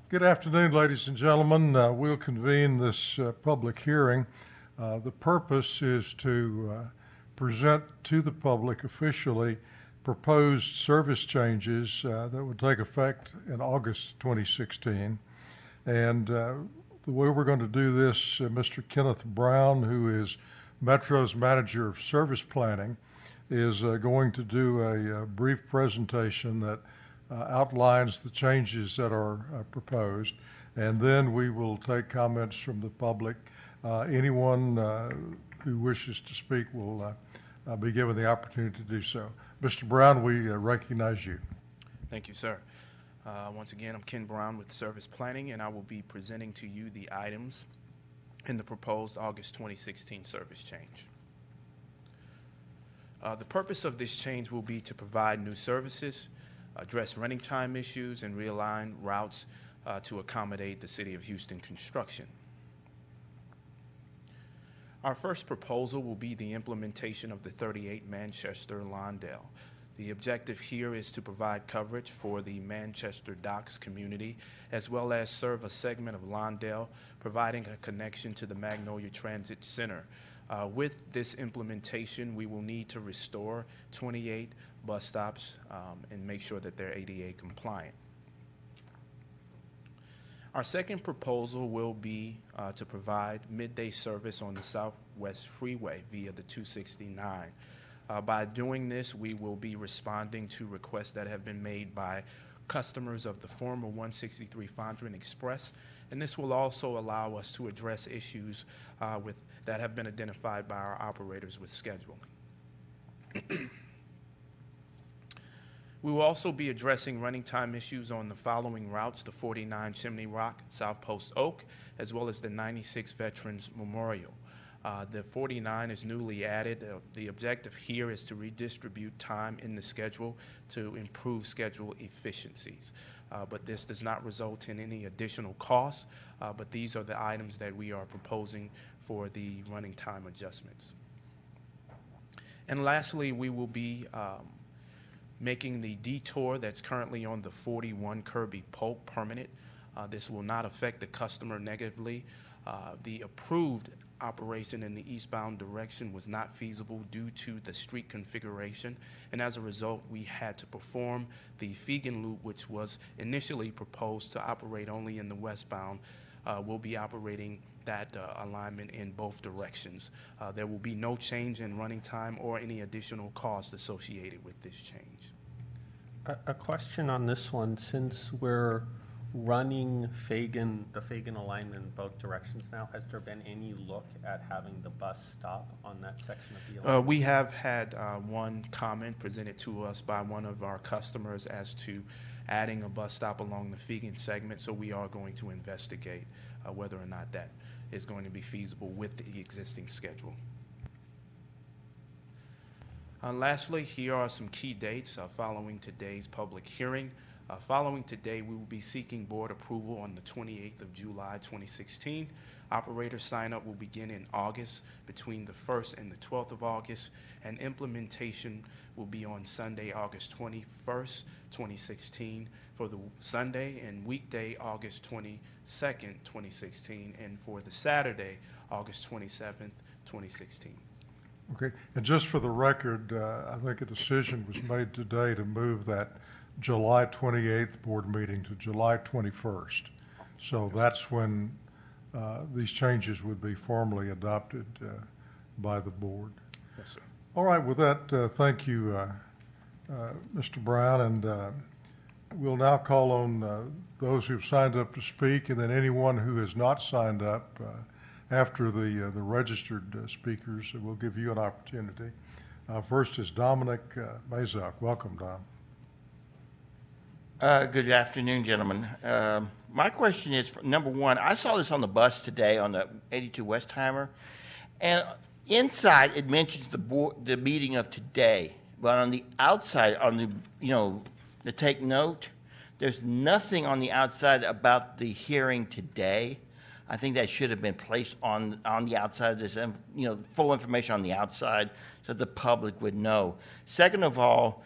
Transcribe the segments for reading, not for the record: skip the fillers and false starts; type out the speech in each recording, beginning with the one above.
Good afternoon, ladies and gentlemen. We'll convene this public hearing. The purpose is to present to the public officially proposed service changes that would take effect in August 2016. And the way we're going to do this, Mr. Kenneth Brown, who is Metro's Manager of Service Planning, is going to do a brief presentation that outlines the changes that are proposed, and then we will take comments from the public. Anyone who wishes to speak will be given the opportunity to do so. Mr. Brown, we recognize you. Thank you, sir. Once again, I'm Ken Brown with Service Planning, and I will be presenting to you the items in the proposed August 2016 service change. The purpose of this change will be to provide new services, address running time issues, and realign routes to accommodate the City of Houston construction. Our first proposal will be the implementation of the 38 Manchester-Lawndale. The objective here is to provide coverage for the Manchester Docks community, as well as serve a segment of Lawndale, providing a connection to the Magnolia Transit Center. With this implementation, we will need to restore 28 bus stops and make sure that they're ADA compliant. Our second proposal will be to provide midday service on the Southwest Freeway via the 269. By doing this, we will be responding to requests that have been made by customers of the former 163 Fondren Express, and this will also allow us to address issues that have been identified by our operators with scheduling. We will also be addressing running time issues on the following routes: the 49 Chimney Rock, South Post Oak, as well as the 96 Veterans Memorial. The 49 is newly added. The objective here is to redistribute time in the schedule to improve schedule efficiencies. But this does not result in any additional costs, but these are the items that we are proposing for the running time adjustments. And lastly, we will be making the detour that's currently on the 41 Kirby Polk permanent. This will not affect the customer negatively. The approved operation in the eastbound direction was not feasible due to the street configuration, and as a result, we had to perform the Fegan Loop, which was initially proposed to operate only in the westbound. We'll be operating that alignment in both directions. There will be no change in running time or any additional cost associated with this change. A question on this one, since we're running the Fegan alignment in both directions now, has there been any look at having the bus stop on that section of the alignment? We have had one comment presented to us by one of our customers as to adding a bus stop along the Fegan segment, so we are going to investigate whether or not that is going to be feasible with the existing schedule. Lastly, here are some key dates following today's public hearing. Following today, we will be seeking board approval on the 28th of July 2016. Operator sign-up will begin in August, between the 1st and the 12th of August, and implementation will be on Sunday, August 21st, 2016, for the Sunday, and weekday, August 22nd, 2016, and for the Saturday, August 27th, 2016. Okay, and just for the record, I think a decision was made today to move that July 28th board meeting to July 21st. So that's when these changes would be formally adopted by the board. Yes, sir. All right, with that, thank you, Mr. Brown, and we'll now call on those who've signed up to speak, and then anyone who has not signed up after the registered speakers, we'll give you an opportunity. First is Dominic Mazak. Welcome, Dom. Good afternoon, gentlemen. My question is, number one, I saw this on the bus today on the 82 Westheimer, and inside it mentions the meeting of today, but on the outside, on the take note, there's nothing on the outside about the hearing today. I think that should have been placed on the outside. There's full information on the outside so the public would know. Second of all,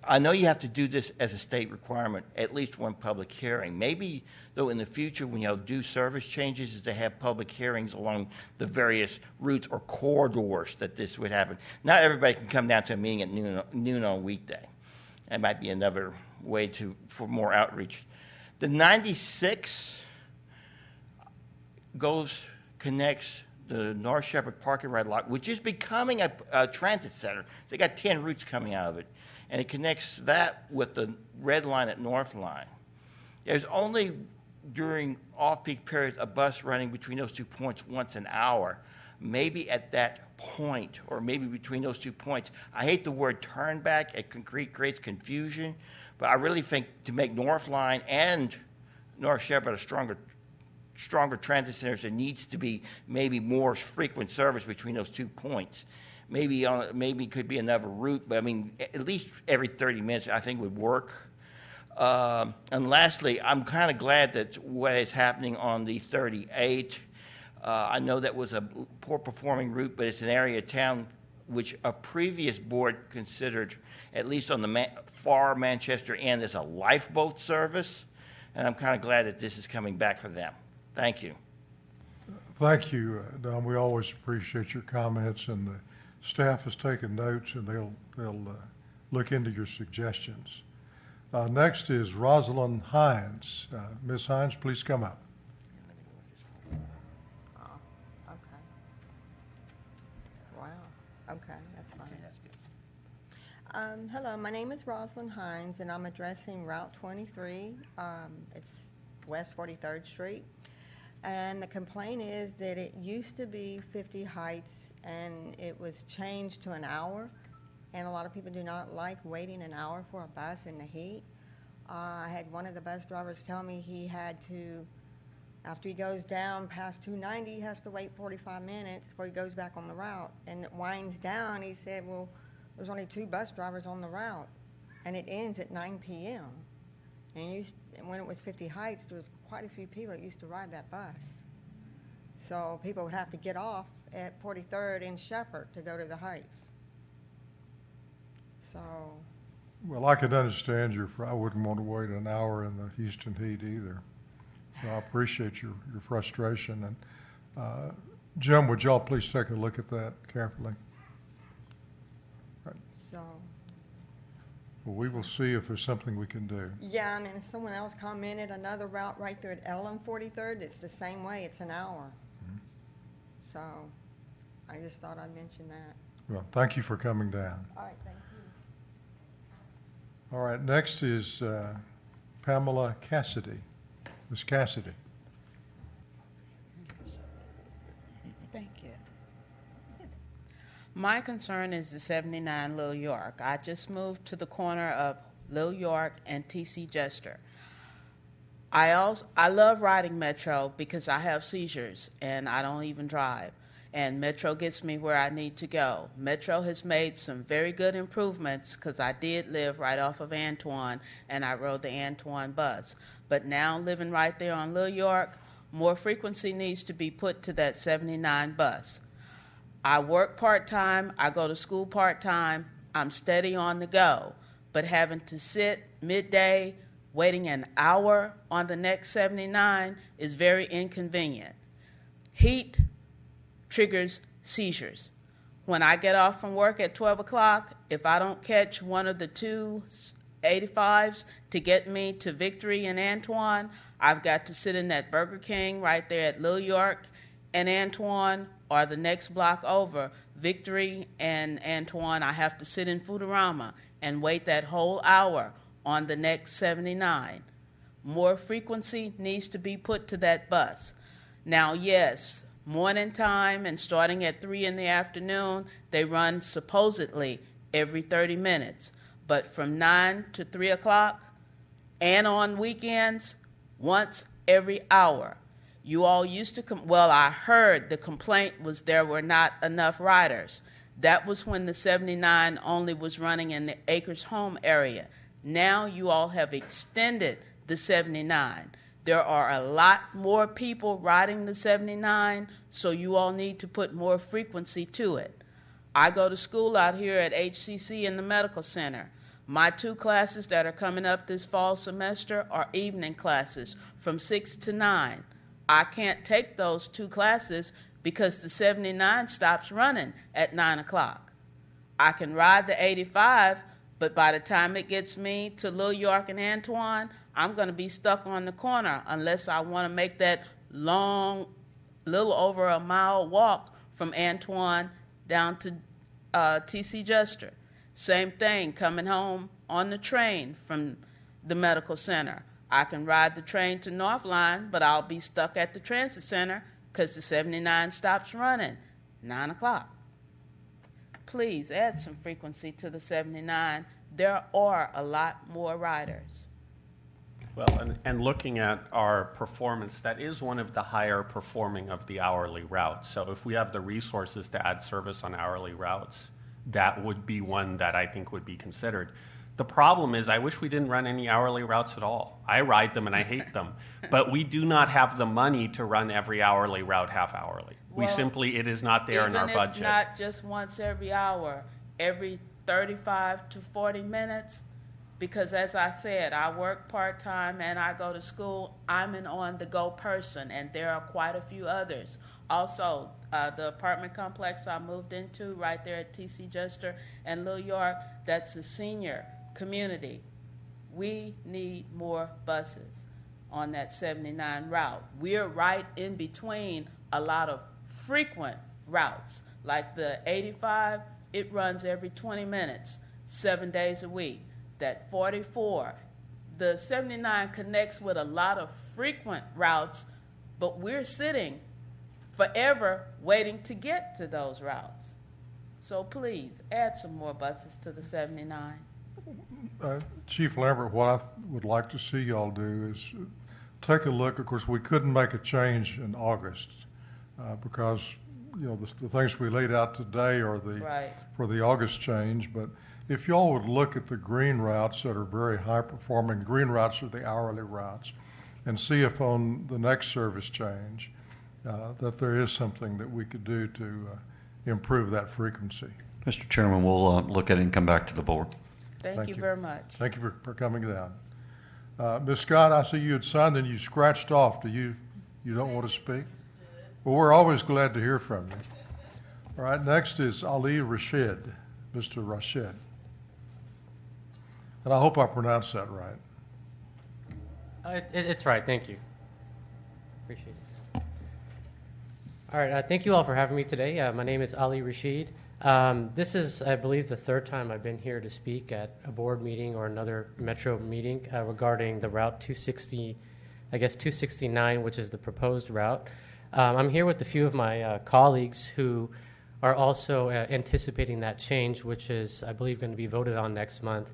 I know you have to do this as a state requirement, at least one public hearing. Maybe, though, in the future, when you do service changes, is to have public hearings along the various routes or corridors that this would happen. Not everybody can come down to a meeting at noon on a weekday. That might be another way for more outreach. The 96 connects the North Shepherd Park and Ride Lot, which is becoming a transit center. They got 10 routes coming out of it. And it connects that with the Red Line at North Line. There's only, during off-peak periods, a bus running between those 2 points once an hour. Maybe at that point, or maybe between those 2 points. I hate the word turn back. It creates confusion. But I really think to make North Line and North Shepherd a stronger transit centers, there needs to be maybe more frequent service between those 2 points. Maybe it could be another route, but I mean, at least every 30 minutes I think would work. And lastly, I'm kind of glad that what is happening on the 38. I know that was a poor performing route, but it's an area of town which a previous board considered, at least on the far Manchester end, as a lifeboat service. And I'm kind of glad that this is coming back for them. Thank you. Thank you, Don. We always appreciate your comments, and the staff has taken notes, and they'll look into your suggestions. Next is Rosalind Hines. Ms. Hines, please come up. Oh, okay. Wow. Okay, that's fine. Hello, my name is Rosalind Hines, and I'm addressing Route 23. It's West 43rd Street. And the complaint is that it used to be 50 Heights, and it was changed to an hour. And a lot of people do not like waiting an hour for a bus in the heat. I had one of the bus drivers tell me he had to, after he goes down past 290, he has to wait 45 minutes before he goes back on the route. And it winds down, he said, well, there's only 2 bus drivers on the route, and it ends at 9 p.m. And when it was 50 Heights, there was quite a few people that used to ride that bus. So people would have to get off at 43rd and Shepherd to go to the Heights. So, Well, I could understand I wouldn't want to wait an hour in the Houston heat either. So I appreciate your frustration. And Jim, would y'all please take a look at that carefully? so Well, we will see if there's something we can do. yeah, and then someone else commented another route right there at Ellen 43rd. It's the same way. It's an hour. So I just thought I'd mention that. Well, thank you for coming down. All right, thank you. All right, next is Pamela Cassidy. Ms. Cassidy. Thank you. My concern is the 79 Little York. I just moved to the corner of Little York and T.C. Jester. I love riding Metro because I have seizures and I don't even drive. And Metro gets me where I need to go. Metro has made some very good improvements because I did live right off of Antoine and I rode the Antoine bus. But now living right there on Little York, more frequency needs to be put to that 79 bus. I work part-time, I go to school part-time, I'm steady on the go. But having to sit midday, waiting an hour on the next 79 is very inconvenient. Heat triggers seizures. When I get off from work at 12 o'clock, if I don't catch one of the 2 85s to get me to Victory and Antoine, I've got to sit in that Burger King right there at Little York and Antoine, or the next block over, Victory and Antoine. I have to sit in Foodorama and wait that whole hour on the next 79. More frequency needs to be put to that bus. Now, yes, morning time and starting at 3 in the afternoon, they run supposedly every 30 minutes. But from 9 to 3 o'clock and on weekends, once every hour. You all used to I heard the complaint was there were not enough riders. That was when the 79 only was running in the Acres Home area. Now you all have extended the 79. There are a lot more people riding the 79, so you all need to put more frequency to it. I go to school out here at HCC in the medical center. My 2 classes that are coming up this fall semester are evening classes from 6 to 9. I can't take those 2 classes because the 79 stops running at 9 o'clock. I can ride the 85, but by the time it gets me to Little York and Antoine, I'm going to be stuck on the corner unless I want to make that long, little over a mile walk from Antoine down to TC Jester. Same thing, coming home on the train from the medical center. I can ride the train to North Line, but I'll be stuck at the transit center because the 79 stops running 9 o'clock. Please add some frequency to the 79. There are a lot more riders. Well, and looking at our performance, that is one of the higher performing of the hourly routes. So if we have the resources to add service on hourly routes, that would be one that I think would be considered. The problem is I wish we didn't run any hourly routes at all. I ride them and I hate them. But we do not have the money to run every hourly route half hourly. Well, It is not there in our Even budget. if not just once every hour, every 35 to 40 minutes, because as I said, I work part-time and I go to school. I'm an on-the-go person, and there are quite a few others. Also, the apartment complex I moved into right there at TC Jester and Little York, that's a senior community. We need more buses on that 79 route. We're right in between a lot of frequent routes. Like the 85, it runs every 20 minutes, 7 days a week. That 44, the 79 connects with a lot of frequent routes, but we're sitting forever waiting to get to those routes. So please add some more buses to the 79. Chief Lambert, what I would like to see y'all do is take a look. Of course, we couldn't make a change in August because the things we laid out today are Right. for the August change. But if y'all would look at the green routes that are very high performing, green routes are the hourly routes, and see if on the next service change that there is something that we could do to improve that frequency. Mr. Chairman, we'll look at it and come back to the board. Thank you very much. Thank you for coming down. Ms. Scott, I see you had signed and you scratched off. You don't want to speak? Well, we're always glad to hear from you. All right, next is Ali Rashid, Mr. Rashid. And I hope I pronounced that right. It's right. Thank you. Appreciate it. All right. Thank you all for having me today. My name is Ali Rashid. This is, I believe, the 3rd time I've been here to speak at a board meeting or another Metro meeting regarding the Route 260, I guess 269, which is the proposed route. I'm here with a few of my colleagues who are also anticipating that change, which is, I believe, going to be voted on next month.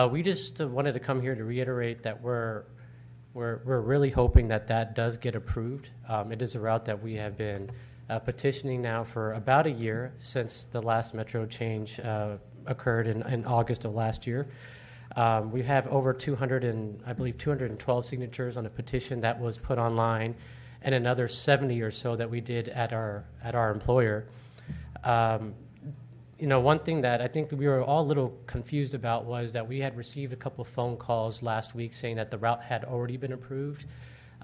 We just wanted to come here to reiterate that we're really hoping that that does get approved. It is a route that we have been petitioning now for about a year since the last Metro change occurred in August of last year. We have over 212 signatures on a petition that was put online, and another 70 or so that we did at our employer. One thing that I think we were all a little confused about was that we had received a couple of phone calls last week saying that the route had already been approved,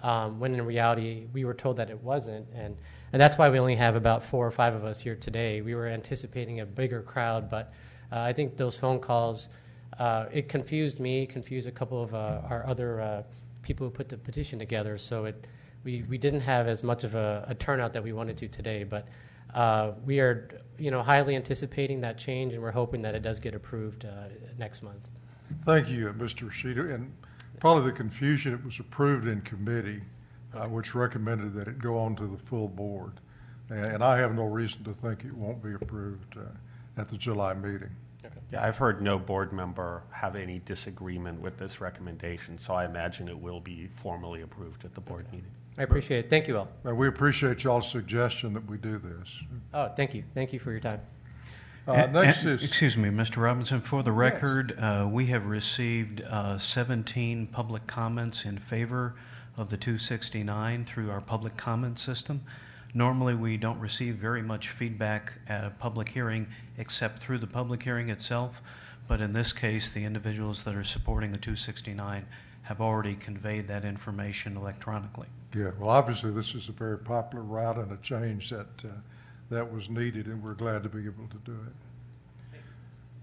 when in reality we were told that it wasn't, and that's why we only have about 4 or 5 of us here today. We were anticipating a bigger crowd, but I think those phone calls, it confused me, confused a couple of our other people who put the petition together, so we didn't have as much of a turnout that we wanted to today, but we are highly anticipating that change, and we're hoping that it does get approved next month. Thank you, Mr. Rashid. And probably the confusion, it was approved in committee, which recommended that it go on to the full board. And I have no reason to think it won't be approved at the July meeting. Yeah, I've heard no board member have any disagreement with this recommendation, so I imagine it will be formally approved at the board meeting. I appreciate it. Thank you all. And we appreciate y'all's suggestion that we do this. Oh, thank you. Thank you for your time. Next is... Excuse me, Mr. Robinson, for the record, we have received 17 public comments in favor of the 269 through our public comment system. Normally, we don't receive very much feedback at a public hearing except through the public hearing itself, But in this case, the individuals that are supporting the 269 have already conveyed that information electronically. Yeah, well, obviously, this is a very popular route and a change that was needed, and we're glad to be able to do it.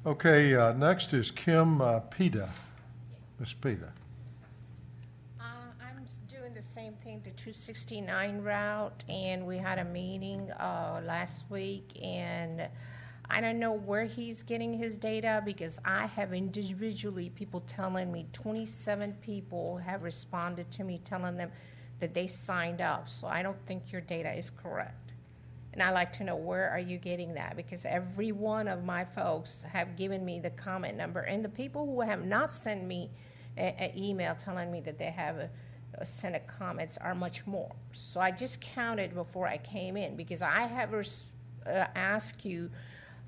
Okay, next is Kim Pita. Ms. Pita. I'm doing the same thing, the 269 route, and we had a meeting last week, and I don't know where he's getting his data because I have individually people telling me 27 people have responded to me telling them that they signed up. So I don't think your data is correct. And I'd like to know where are you getting that, because every one of my folks have given me the comment number, and the people who have not sent me an email telling me that they have sent a comments are much more. So I just counted before I came in because I have asked you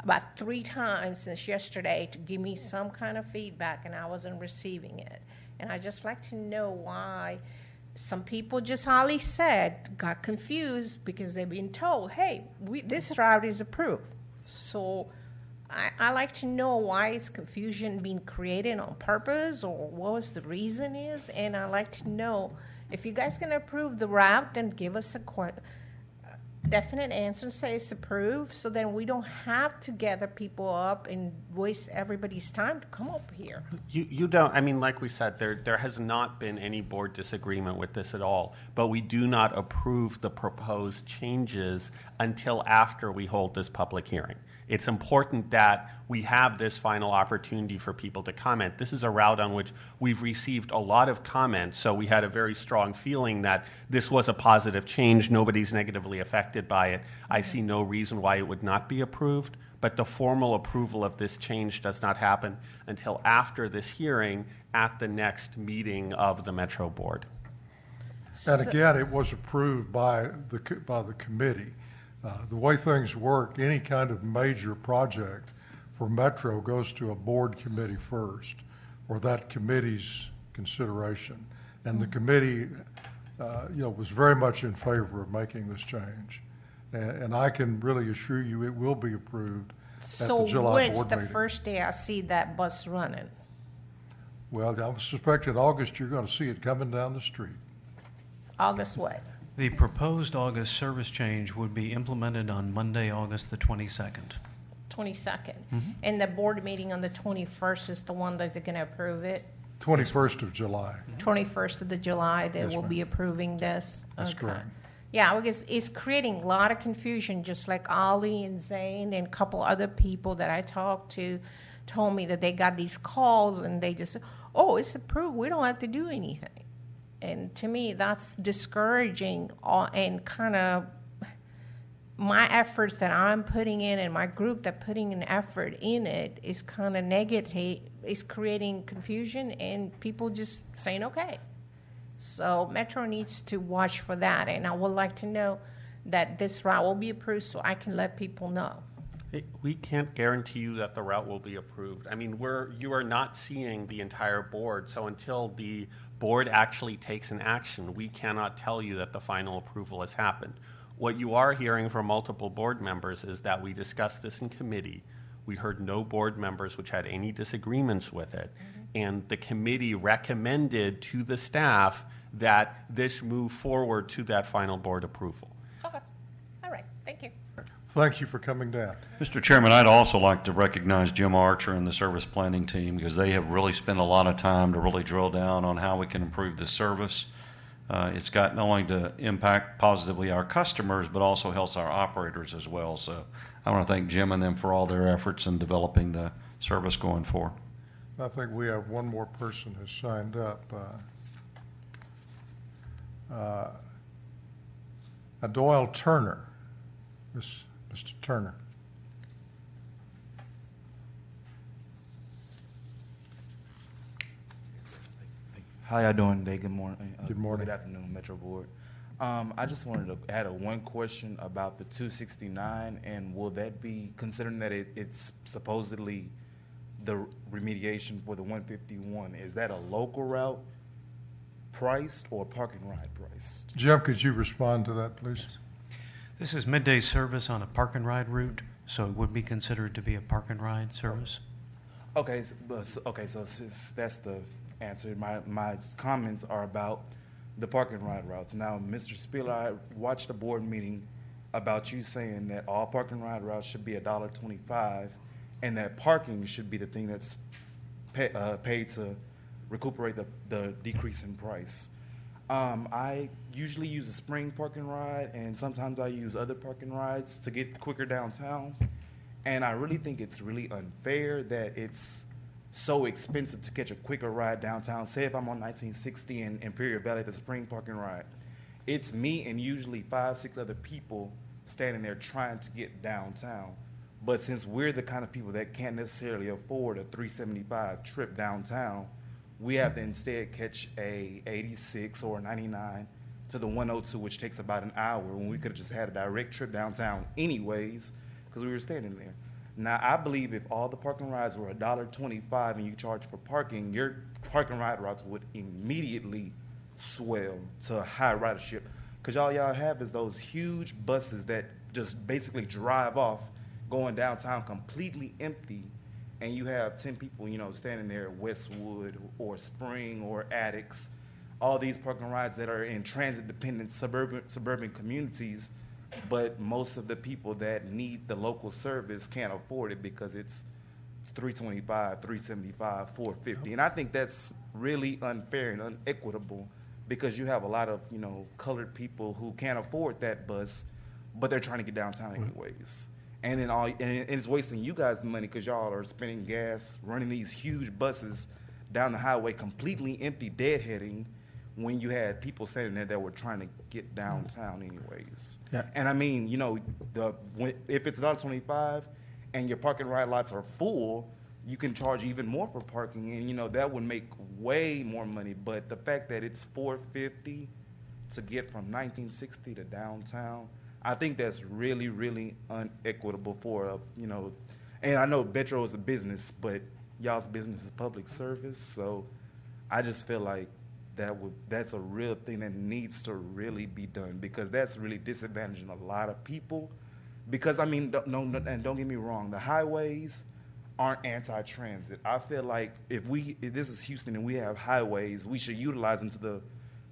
about 3 times since yesterday to give me some kind of feedback, and I wasn't receiving it. And I just like to know why some people, just Holly said, got confused because they've been told, hey, this route is approved. So I like to know why is confusion being created on purpose, or what was the reason is, and I like to know if you guys can approve the route, then give us a definite answer and say it's approved, so then we don't have to gather people up and waste everybody's time to come up here. You don't, I mean, like we said, there has not been any board disagreement with this at all, but we do not approve the proposed changes until after we hold this public hearing. It's important that we have this final opportunity for people to comment. This is a route on which we've received a lot of comments, so we had a very strong feeling that this was a positive change. Nobody's negatively affected by it. I see no reason why it would not be approved, but the formal approval of this change does not happen until after this hearing at the next meeting of the Metro Board. And again, it was approved by the committee. The way things work, any kind of major project for Metro goes to a board committee first, or that committee's consideration. And the committee, was very much in favor of making this change. And I can really assure you it will be approved at the July board meeting. The first day I see that bus running? Well, I suspect in August you're going to see it coming down the street. August what? The proposed August service change would be implemented on Monday, August the 22nd. 22nd. And the board meeting on the 21st is the one that they're going to approve it? 21st of July. 21st of the July, they Yes, will ma'am. be approving this? That's Okay. correct. Yeah, because it's creating a lot of confusion, just like Ollie and Zane and a couple other people that I talked to told me that they got these calls and they just, oh, it's approved, we don't have to do anything. And to me, that's discouraging and kind of my efforts that I'm putting in and my group that putting an effort in it is kind of negative, is creating confusion and people just saying, okay. So Metro needs to watch for that, and I would like to know that this route will be approved so I can let people know. We can't guarantee you that the route will be approved. I mean, you are not seeing the entire board, so until the board actually takes an action, we cannot tell you that the final approval has happened. What you are hearing from multiple board members is that we discussed this in committee. We heard no board members which had any disagreements with it. And the committee recommended to the staff that this move forward to that final board approval. Okay, all right, thank you. Thank you for coming down. Mr. Chairman, I'd also like to recognize Jim Archer and the service planning team because they have really spent a lot of time to really drill down on how we can improve this service. It's got not only to impact positively our customers, but also helps our operators as well. So I want to thank Jim and them for all their efforts in developing the service going forward. I think we have one more person who's signed up. Doyle Turner. Mr. Turner. How y'all doing today? Good morning. Good morning. Good afternoon, Metro Board. I just wanted to add one question about the 269, and will that be, considering that it's supposedly the remediation for the 151, is that a local route priced or parking ride priced? Jim, could you respond to that, please? This is midday service on a park and ride route, so it would be considered to be a park and ride service. So since that's the answer, my comments are about the park and ride routes. Now, Mr. Spiller, I watched a board meeting about you saying that all park and ride routes should be $1.25, and that parking should be the thing that's paid to recuperate the decrease in price. I usually use a spring park and ride, and sometimes I use other park and rides to get quicker downtown. And I really think it's really unfair that it's so expensive to catch a quicker ride downtown. Say if I'm on 1960 in Imperial Valley, the spring park and ride, it's me and usually 5-6 other people standing there trying to get downtown. But since we're the kind of people that can't necessarily afford a $3.75 trip downtown, we have to instead catch a 86 or a 99 to the 102, which takes about an hour, when we could have just had a direct trip downtown anyways, because we were standing there. Now, I believe if all the parking rides were $1.25 and you charge for parking, your parking ride routes would immediately swell to high ridership. Because all y'all have is those huge buses that just basically drive off, going downtown completely empty, and you have 10 people, standing there at Westwood or Spring or Addicts, all these parking rides that are in transit-dependent suburban communities. But most of the people that need the local service can't afford it because it's $3.25, $3.75, $4.50. And I think that's really unfair and unequitable, because you have a lot of, colored people who can't afford that bus, but they're trying to get downtown anyways. And it's wasting you guys money, because y'all are spending gas running these huge buses down the highway completely empty, deadheading, when you had people standing there that were trying to get downtown anyways. Yeah. And I mean, if it's $1.25 and your parking ride lots are full, you can charge even more for parking, and that would make way more money. But the fact that it's $4.50 to get from 1960 to downtown, I think that's really, really unequitable for and I know Metro is a business, but y'all's business is public service, so I just feel like that's a real thing that needs to really be done, because that's really disadvantaging a lot of people. Because and don't get me wrong, the highways aren't anti-transit. I feel like if this is Houston and we have highways, we should utilize them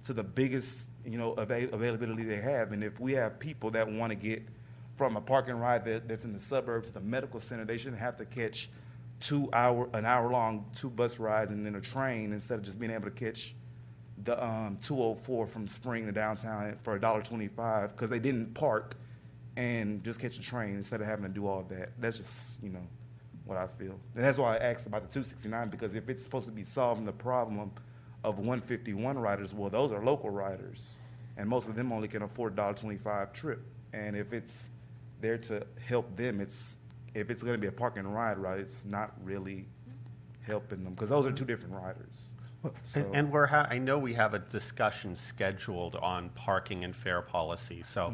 to the biggest availability they have. And if we have people that want to get from a park and ride that's in the suburbs to the medical center, they shouldn't have to catch an hour long 2 bus rides and then a train, instead of just being able to catch the 204 from Spring to downtown for $1.25, because they didn't park and just catch a train instead of having to do all that. That's just what I feel. And that's why I asked about the 269, because if it's supposed to be solving the problem of 151 riders, well, those are local riders, and most of them only can afford $1.25 trip. And if it's there to help them, if it's going to be a park and ride route, it's not really helping them, because those are 2 different riders. So. And I know we have a discussion scheduled on parking and fare policy. So,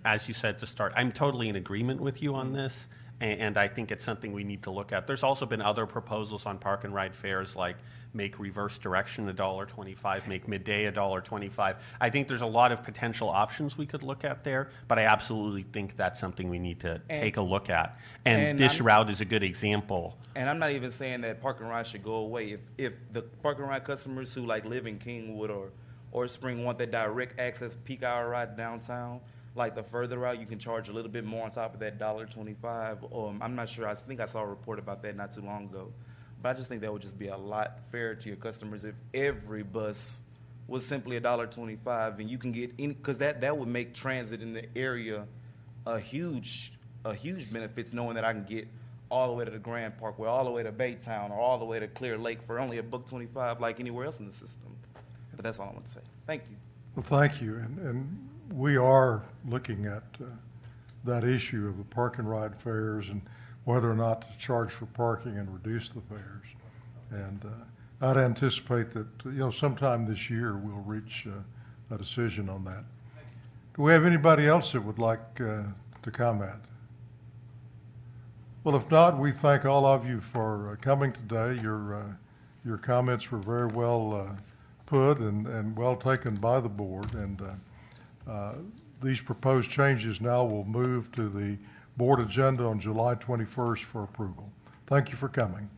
as you said to start, I'm totally in agreement with you on this, and I think it's something we need to look at. There's also been other proposals on park and ride fares, like make reverse direction $1.25, make midday $1.25. I think there's a lot of potential options we could look at there, but I absolutely think that's something we need to take a look at. And this route is a good example. And I'm not even saying that park and ride should go away. If the park and ride customers who live in Kingwood or Spring want that direct access peak hour ride downtown, like the further route, you can charge a little bit more on top of that $1.25. I'm not sure. I think I saw a report about that not too long ago. But I just think that would just be a lot fairer to your customers if every bus was simply $1.25, and you can get in, because that would make transit in the area a huge benefit, knowing that I can get all the way to the Grand Parkway, all the way to Baytown, or all the way to Clear Lake for only $1.25, like anywhere else in the system. But that's all I want to say. Thank you. Well, thank you. And we are looking at that issue of the park and ride fares and whether or not to charge for parking and reduce the fares. And I'd anticipate that, sometime this year we'll reach a decision on that. Do we have anybody else that would like to comment? Well, if not, we thank all of you for coming today. Your comments were very well put and well taken by the board. And these proposed changes now will move to the board agenda on July 21st for approval. Thank you for coming.